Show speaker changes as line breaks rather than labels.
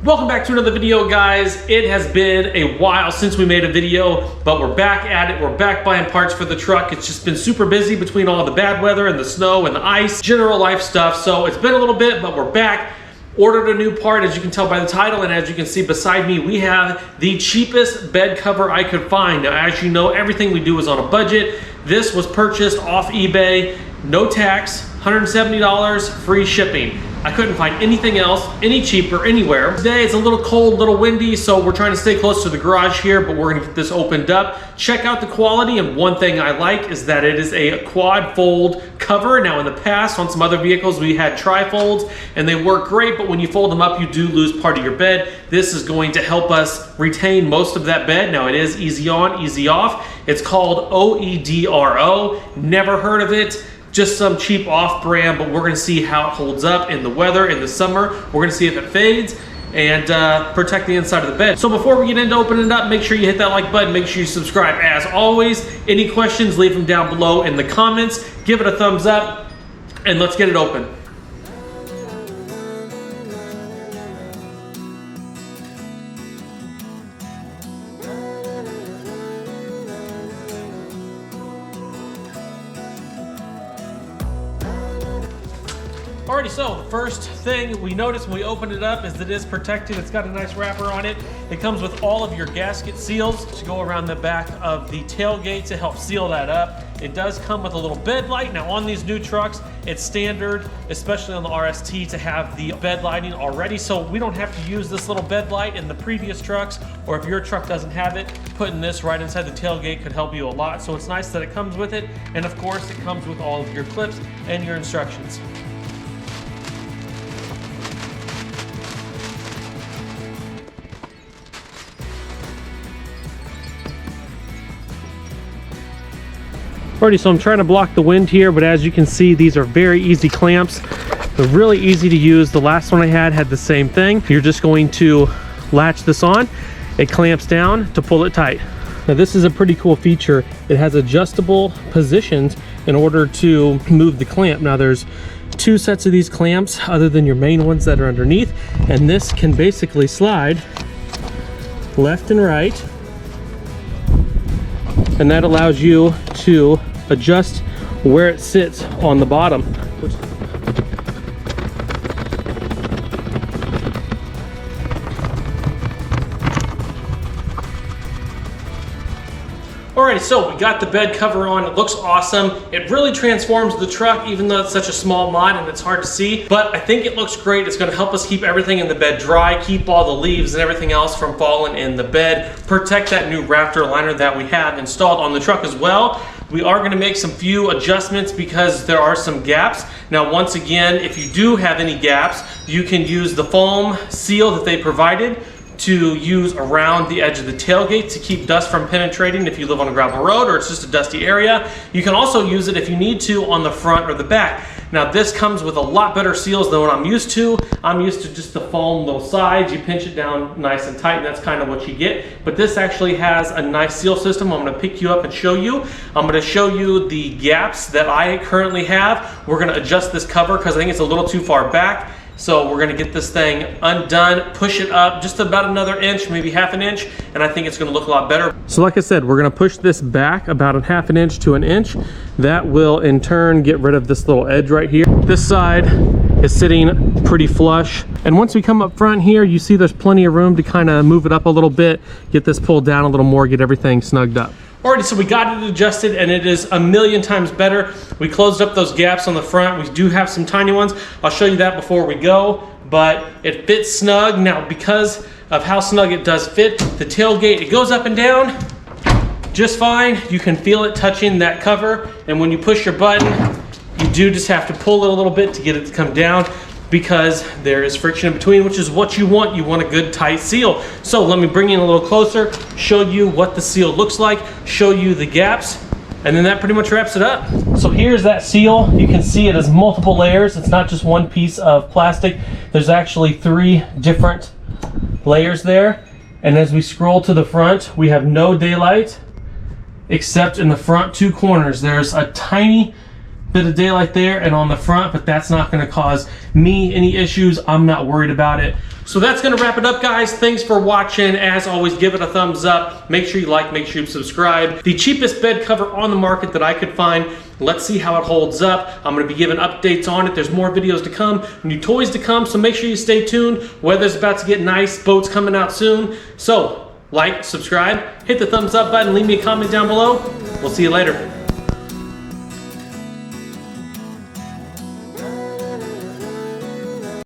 Welcome back to another video, guys. It has been a while since we made a video, but we're back at it. We're back buying parts for the truck. It's just been super busy between all the bad weather and the snow and the ice, general life stuff. So it's been a little bit, but we're back. Ordered a new part, as you can tell by the title, and as you can see beside me, we have the cheapest bed cover I could find. Now, as you know, everything we do is on a budget. This was purchased off eBay, no tax, $170, free shipping. I couldn't find anything else any cheaper anywhere. Today it's a little cold, a little windy, so we're trying to stay close to the garage here, but we're gonna get this opened up. Check out the quality, and one thing I like is that it is a quad fold cover. Now in the past, on some other vehicles, we had tri-folds, and they work great, but when you fold them up, you do lose part of your bed. This is going to help us retain most of that bed. Now it is easy on, easy off. It's called OEDRO, never heard of it. Just some cheap off-brand, but we're gonna see how it holds up in the weather, in the summer. We're gonna see if it fades and protect the inside of the bed. So before we get into opening it up, make sure you hit that like button, make sure you subscribe. As always, any questions, leave them down below in the comments. Give it a thumbs up, and let's get it open. Alrighty, so the first thing we notice when we open it up is that it is protected. It's got a nice wrapper on it. It comes with all of your gasket seals to go around the back of the tailgate to help seal that up. It does come with a little bed light. Now on these new trucks, it's standard, especially on the RST, to have the bed lighting already, so we don't have to use this little bed light in the previous trucks, or if your truck doesn't have it, putting this right inside the tailgate could help you a lot. So it's nice that it comes with it, and of course it comes with all of your clips and your instructions. Alrighty, so I'm trying to block the wind here, but as you can see, these are very easy clamps. They're really easy to use. The last one I had the same thing. You're just going to latch this on. It clamps down to pull it tight. Now this is a pretty cool feature. It has adjustable positions in order to move the clamp. Now there's two sets of these clamps other than your main ones that are underneath, and this can basically slide left and right, and that allows you to adjust where it sits on the bottom. Alrighty, so we got the bed cover on. It looks awesome. It really transforms the truck, even though it's such a small mod and it's hard to see, but I think it looks great. It's gonna help us keep everything in the bed dry, keep all the leaves and everything else from falling in the bed, protect that new Raptor liner that we have installed on the truck as well. We are gonna make some few adjustments because there are some gaps. Now, once again, if you do have any gaps, you can use the foam seal that they provided to use around the edge of the tailgate to keep dust from penetrating if you live on a gravel road or it's just a dusty area. You can also use it if you need to on the front or the back. Now this comes with a lot better seals than what I'm used to. I'm used to just the foam little sides. You pinch it down nice and tight, and that's kind of what you get. But this actually has a nice seal system. I'm gonna pick you up and show you. I'm gonna show you the gaps that I currently have. We're gonna adjust this cover because I think it's a little too far back. So we're gonna get this thing undone, push it up just about another inch, maybe half an inch, and I think it's gonna look a lot better. So like I said, we're gonna push this back about a half an inch to an inch. That will in turn get rid of this little edge right here. This side is sitting pretty flush. And once we come up front here, you see there's plenty of room to kind of move it up a little bit, get this pulled down a little more, get everything snugged up. Alrighty, so we got it adjusted, and it is a million times better. We closed up those gaps on the front. We do have some tiny ones. I'll show you that before we go, but it fits snug. Now, because of how snug it does fit, the tailgate, it goes up and down just fine. You can feel it touching that cover, and when you push your button, you do just have to pull it a little bit to get it to come down, because there is friction in between, which is what you want. You want a good tight seal. So let me bring you in a little closer, show you what the seal looks like, show you the gaps, and then that pretty much wraps it up. So here's that seal. You can see it has multiple layers. It's not just one piece of plastic. There's actually 3 different layers there. And as we scroll to the front, we have no daylight except in the front 2 corners. There's a tiny bit of daylight there and on the front, but that's not going to cause me any issues. I'm not worried about it. So that's gonna wrap it up, guys. Thanks for watching. As always, give it a thumbs up. Make sure you like, make sure you subscribe. The cheapest bed cover on the market that I could find. Let's see how it holds up. I'm gonna be giving updates on it. There's more videos to come, new toys to come, so make sure you stay tuned. Weather's about to get nice, boats coming out soon. So, like, subscribe, hit the thumbs up button, leave me a comment down below. We'll see you later.